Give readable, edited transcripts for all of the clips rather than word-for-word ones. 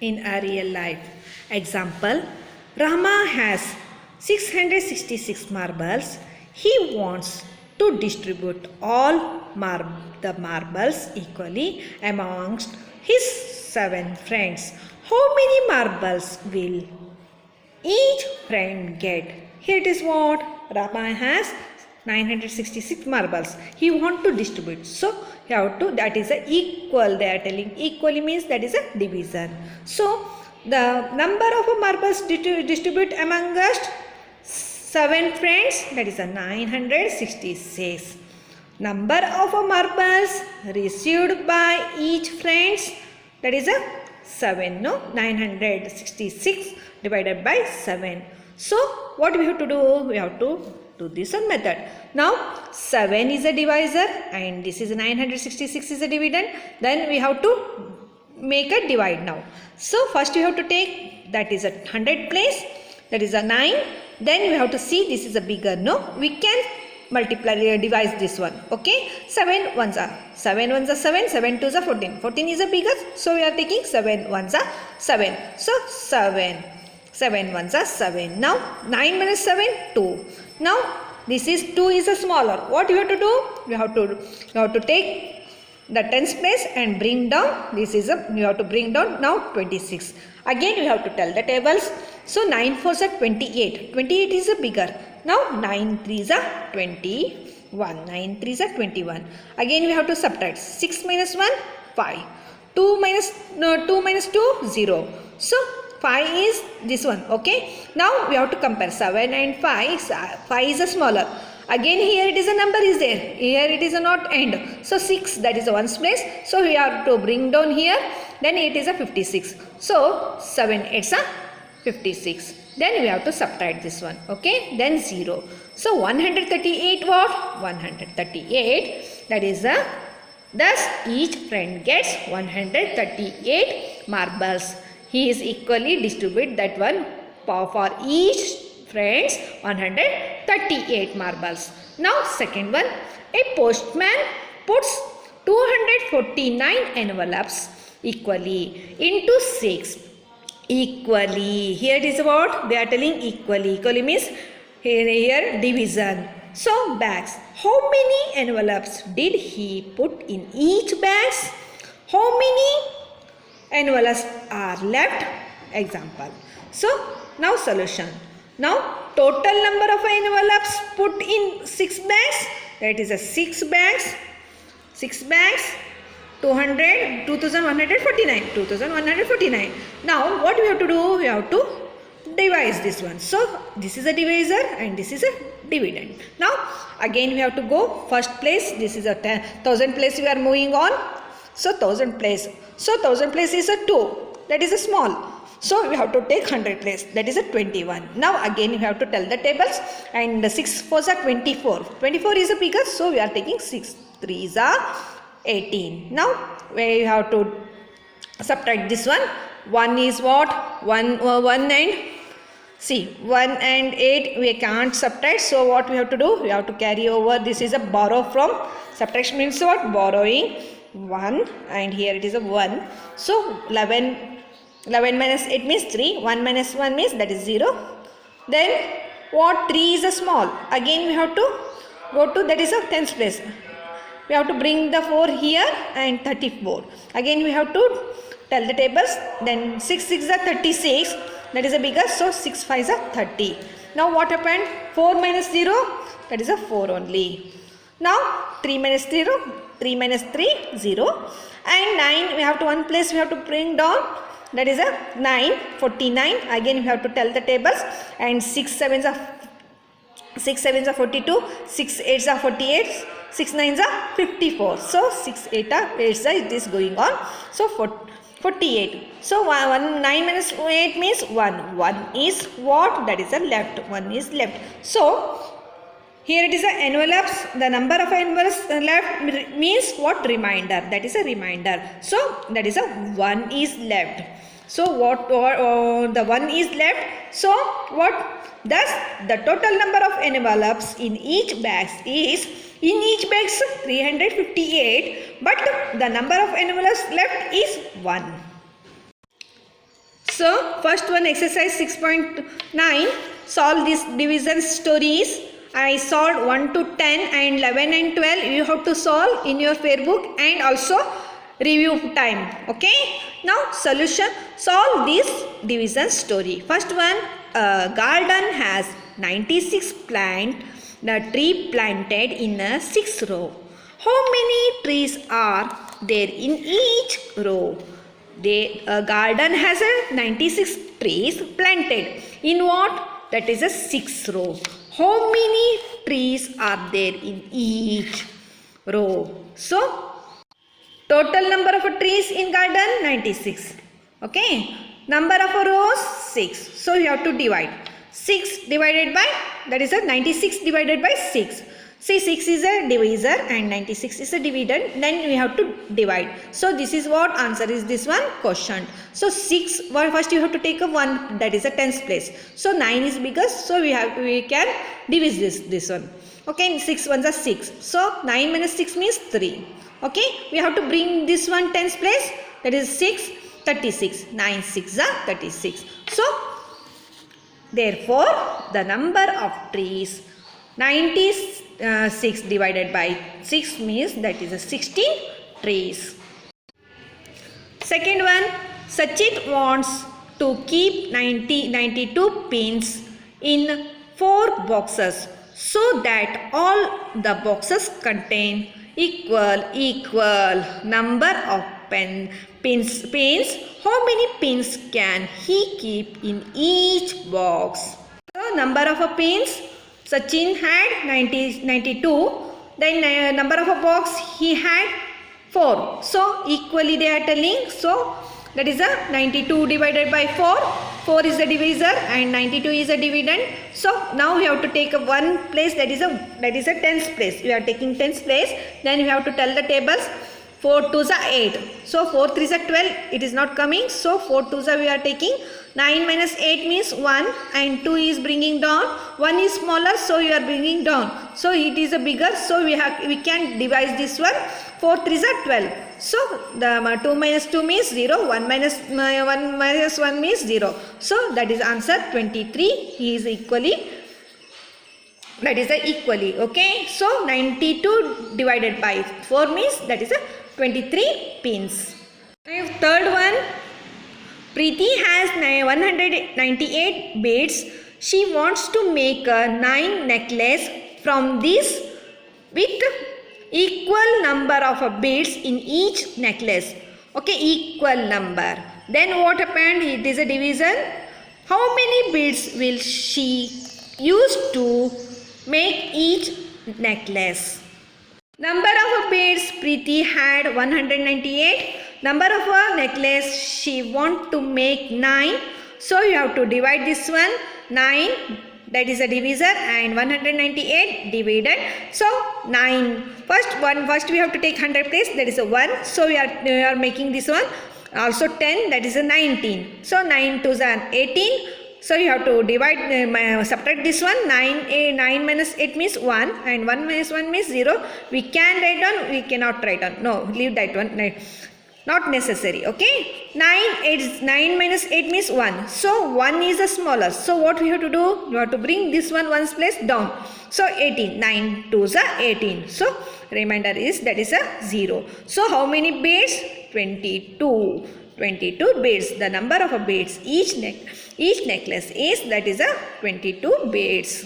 in a real life. Example, Rama has 666 marbles. He wants to distribute all the marbles equally amongst his 7 friends. How many marbles will each friend get? Here it is what? Rama has 966 marbles. He want to distribute. So, you have to, that is a equal. They are telling equally means that is a division. So, the number of marbles distribute among us 7 friends, that is a 966. Number of marbles received by each friends, that is a 7. No, 966 divided by 7. So, what we have to do? We have to do this one method. Now, 7 is a divisor and this is 966 is a dividend. Then we have to make a divide now. So, first you have to take, that is a 100 place, that is a 9. Then we have to see this is a bigger. No, we can multiply, divide this one. Okay, 7 ones are 7 7, 7 2s are 14. 14 is a bigger, so we are taking 7 ones are 7. So 7 ones are 7. Now 9 minus 7, 2. Now this is 2 is a smaller. What you have to do? You have to take the tens place and bring down. This is a, you have to bring down now 26. Again you have to tell the tables. So 9 4s are 28. 28 is a bigger. Now 9 3s are 21. 9 3s are 21. Again we have to subtract. 6 minus 1, 5. 2 minus 2, 0. So 5 is this one. Okay. Now we have to compare 7 and 5. 5 is a smaller. Again here it is a number is there. Here it is a not end. So 6, that is a ones place. So we have to bring down here. Then it is a 56. So 7 it's a 56. Then we have to subtract this one. Okay. Then 0. So 138 what? 138. That is a, thus each friend gets 138 marbles. He is equally distribute that one for each friends 138 marbles. Now second one, a postman puts 249 envelopes equally into 6. Equally, here it is what they are telling equally. Equally means here division. So bags, how many envelopes did he put in each bags? How many envelopes are left? Example. So now solution. Now total number of envelopes put in 6 bags, that is a 6 bags. 6 bags, 2149. 2149. Now what we have to do? We have to divide this one. So this is a divisor and this is a dividend. Now again we have to go first place. This is a 1000 place we are moving on. So 1000 place. So 1000 place is a 2. That is a small. So we have to take 100 place. That is a 21. Now again we have to tell the tables. And the 6 4s are 24. 24 is a bigger. So we are taking 6 3s are 18. Now we have to subtract this one. 1 is what? 1 and see 1 and 8 we can't subtract. So what we have to do? We have to carry over. This is a borrow from. Subtraction means what? Borrowing 1 and here it is a 1. So 11 minus 8 means 3. 1 minus 1 means that is 0. Then what? 3 is a small. Again we have to go to, that is a tens place. We have to bring the 4 here and 34. Again we have to tell the tables. Then 6 6 is 36. That is a bigger. So 6 5 is 30. Now what happened? 4 minus 0. That is a 4 only. Now 3 minus 0. 3 minus 3, 0. And 9 we have to one place we have to bring down. That is a 9, 49. Again we have to tell the tables. And 6 7s are 42. 6 8s are 48. 6 9s are 54. So 6 8 is this going on. So 48. So 9 minus 8 means 1. 1 is what? That is a left. 1 is left. So here it is a envelopes. The number of envelopes left means what? Reminder. That is a reminder. So that is a 1 is left. So what? The 1 is left. So what? Thus the total number of envelopes in each bag is, in each bag 358, but the number of envelopes left is 1. So first one, exercise 6.9, solve these division stories. I solved 1 to 10 and 11 and 12. You have to solve in your fair book and also review time. Okay. Now solution, solve this division story. First one, a garden has 96 the tree planted in a 6 row. How many trees are there in each row? A garden has a 96 trees planted in what? That is a 6 row. How many trees are there in each row? So total number of trees in garden 96. Okay. Number of rows 6. So you have to divide. 6 divided by, that is a 96 divided by 6. See, 6 is a divisor and 96 is a dividend. Then we have to divide. So this is what answer is, this one quotient. So 6, well, first you have to take a 1, that is a tens place. So 9 is bigger, so we can divide this one. Okay, 6 ones are 6. So 9 minus 6 means 3. Okay, we have to bring this one tens place, that is 6, 36. 9 6 are 36. So therefore the number of trees 96 divided by 6 means that is a 16 trees. Second one, Sachit wants to keep 92 pins in 4 boxes so that all the boxes contain equal number of pins. How many pins can he keep in each box? So number of pins, Sachin had 92, then number of a box he had 4. So equally they are telling. So that is a 92 divided by 4. 4 is the divisor and 92 is a dividend. So now we have to take a 1 place, that is a tens place. We are taking tens place. Then we have to tell the tables. 4 2s are 8. So 4 3s are 12. It is not coming. So 4 2s are we are taking. 9 minus 8 means 1 and 2 is bringing down. 1 is smaller, so you are bringing down. So it is a bigger, so we can divide this one. 4 3s are 12. So the 2 minus 2 means 0. 1 minus 1 means 0. So that is answer 23. He is equally. That is a equally. Okay. So 92 divided by 4 means that is a 23 pins. Third one, Preeti has 198 beads. She wants to make a 9 necklace from this with equal number of beads in each necklace. Okay, equal number. Then what happened? It is a division. How many beads will she use to make each necklace? Number of beads Preeti had 198. Number of a necklace she want to make 9. So you have to divide this one. 9, that is a divisor, and 198 divided. So 9. First we have to take 100 place, that is a 1. So we are making this one. Also 10, that is a 19. So 9 2s are 18. So you have to divide, subtract this one. 9 minus 8 means 1 and 1 minus 1 means 0. We can write down, we cannot write down. No, leave that one. Not necessary. Okay. 9 minus 8 means 1. So 1 is the smallest. So what we have to do? You have to bring this one one's place down. So 18. 9 2s are 18. So remainder is, that is a 0. So how many beads? 22. 22 beads. The number of beads each necklace is, that is a 22 beads.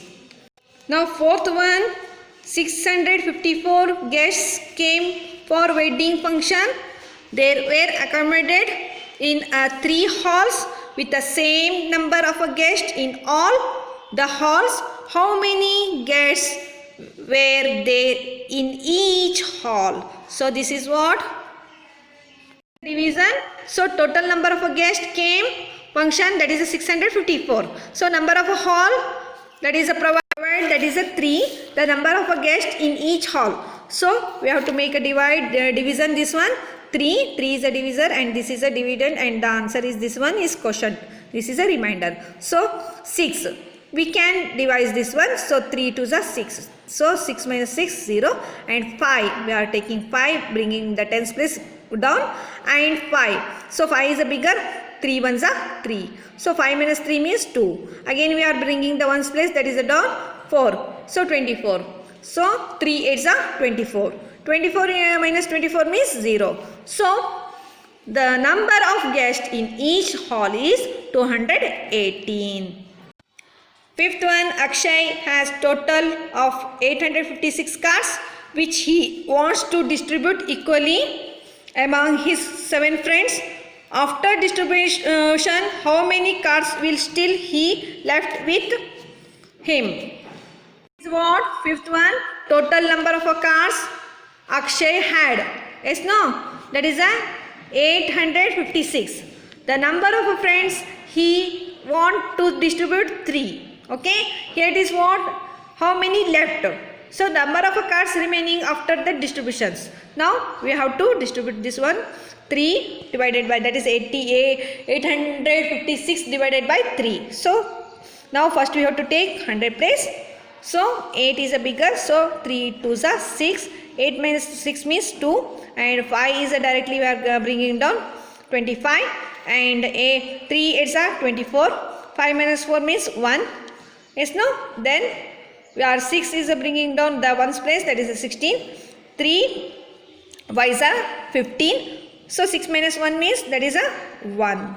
Now fourth one, 654 guests came for wedding function. They were accommodated in 3 halls with the same number of guests in all the halls. How many guests were there in each hall? So this is what? Division. So total number of a guest came function, that is a 654. So number of a hall, that is a provided, that is a 3. The number of a guest in each hall. So we have to make a division this one. 3 is a divisor and this is a dividend, and the answer is this one is quotient. This is a remainder. So 6. We can divide this one. So 3 2s are 6. So 6 minus 6 0 and 5. We are taking 5, bringing the tens place down, and 5. So 5 is a bigger. 3 ones are 3. So 5 minus 3 means 2. Again we are bringing the ones place, that is a down 4. So 24. So 3 8s are 24. 24 minus 24 means 0. So the number of guests in each hall is 218. Fifth one, Akshay has total of 856 cards which he wants to distribute equally among his 7 friends. After distribution, how many cards will still he left with him? This is what? Fifth one, total number of cards Akshay had. Yes, no? That is a 856. The number of friends he want to distribute 3. Okay, here it is what? How many left? So number of cards remaining after the distributions. Now we have to distribute this one. 3 divided by, that is 856 divided by 3. So now first we have to take 100 place. So 8 is a bigger, so 3 2s are 6. 8 minus 6 means 2, and 5 is directly we are bringing down 25, and 3 8s are 24. 5 minus 4 means 1. Yes, no? Then we are 6 is bringing down the ones place, that is a 16. 3 y's are 15. So 6 minus 1 means that is a 1.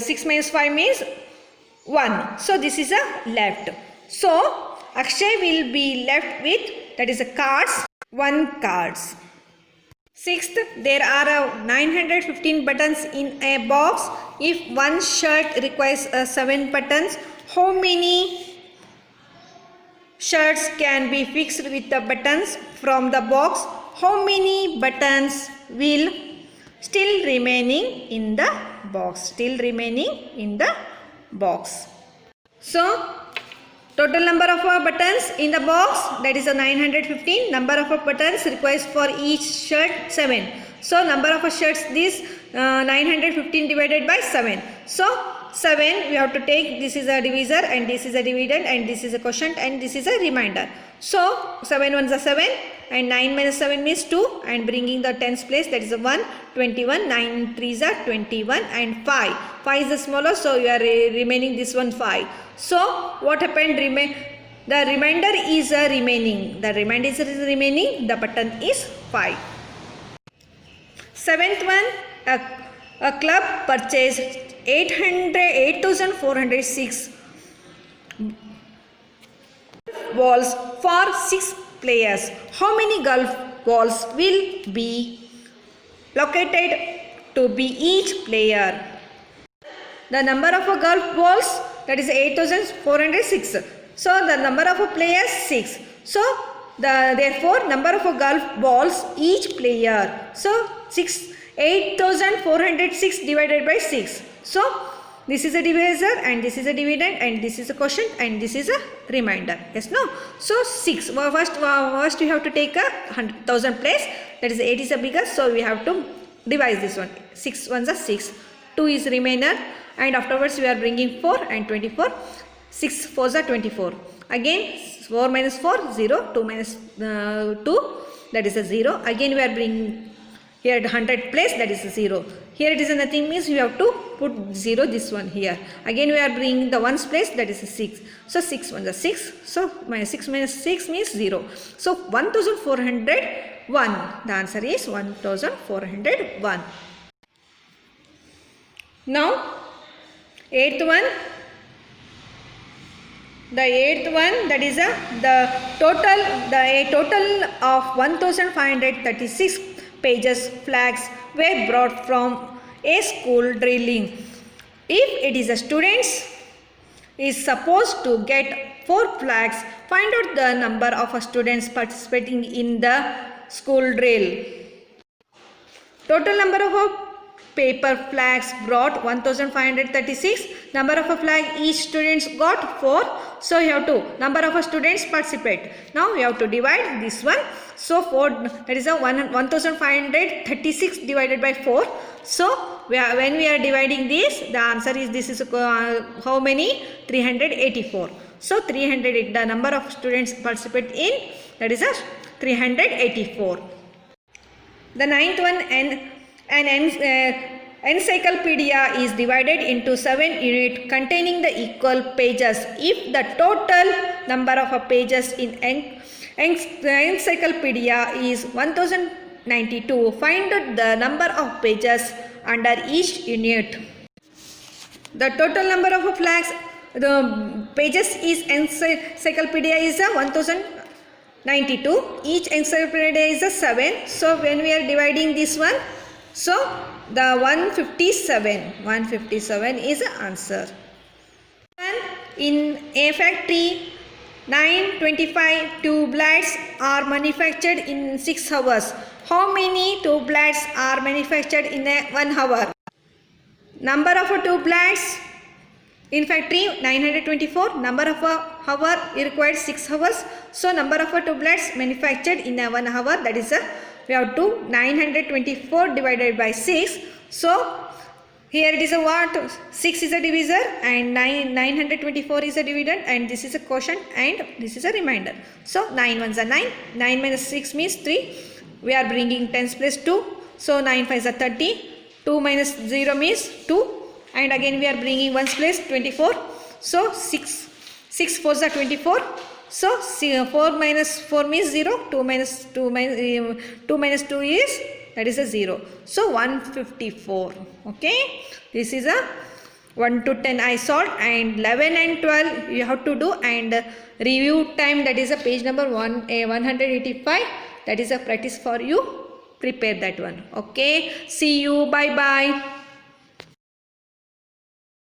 6 minus 5 means 1. So this is a left. So Akshay will be left with, that is a cards, 1 cards. Sixth, there are 915 buttons in a box. If one shirt requires 7 buttons, how many shirts can be fixed with the buttons from the box? How many buttons will still remaining in the box? Still remaining in the box. So total number of buttons in the box, that is a 915. Number of buttons requires for each shirt 7. So number of shirts, this 915 divided by 7. So 7 we have to take, this is a divisor and this is a dividend and this is a quotient and this is a remainder. So 7 ones are 7 and 9 minus 7 means 2, and bringing the tens place, that is a 1, 21, 9 3s are 21 and 5. 5 is the smaller, so you are remaining this one 5. So what happened? The remainder is remaining. The remainder is remaining. The button is 5. Seventh one, a club purchased 8,406 balls for 6 players. How many golf balls will be located to be each player? The number of golf balls, that is 8,406. So the number of players 6. So therefore number of golf balls each player. So 8,406 divided by 6. So this is a divisor and this is a dividend and this is a quotient and this is a remainder. Yes, no? So 6. First we have to take a 100,000 place. That is 8 is a bigger. So we have to divide this one. 6 ones are 6. 2 is remainder. And afterwards we are bringing 4 and 24. 6 4s are 24. Again 4 minus 4 0. 2 minus 2, that is a 0. Again we are bringing here at 100 place, that is a 0. Here it is a nothing means we have to put 0 this one here. Again we are bringing the ones place, that is a 6. So 6 ones are 6. So 6 minus 6 means 0. So 1401. The answer is 1401. Now eighth one. The eighth one, that is the total of 1536 pages flags were brought from a school drilling. If it is a students is supposed to get 4 flags, find out the number of students participating in the school drill. Total number of paper flags brought 1536. Number of a flag each students got 4. So you have to number of students participate. Now you have to divide this one. So 4, that is a 1536 divided by 4. So when we are dividing this, the answer is this is how many? 384. So 308, the number of students participate in, that is a 384. The ninth one, encyclopedia is divided into 7 units containing the equal pages. If the total number of pages in encyclopedia is 1092, find the number of pages under each unit. The total number of flags, the pages is encyclopedia is 1092. Each encyclopedia is 7. So when we are dividing this one, so the 157 is the answer. In a factory, 925 tubelets are manufactured in 6 hours. How many tubelets are manufactured in 1 hour? Number of tubelets in factory 924. Number of hour required 6 hours. So number of tubelets manufactured in 1 hour, that is we have to 924 divided by 6. So here it is a what? 6 is a divisor and 924 is a dividend, and this is a quotient and this is a remainder. So 9 ones are 9. 9 minus 6 means 3. We are bringing tens place 2. So 9 5s are 30. 2 minus 0 means 2. And again we are bringing ones place 24. So 6 4s are 24. So 4 minus 4 means 0. 2 minus 2 is, that is a 0. So 154. Okay. This is a 1 to 10 I solved, and 11 and 12 you have to do, and review time, that is a page number 185. That is a practice for you. Prepare that one. Okay. See you. Bye bye.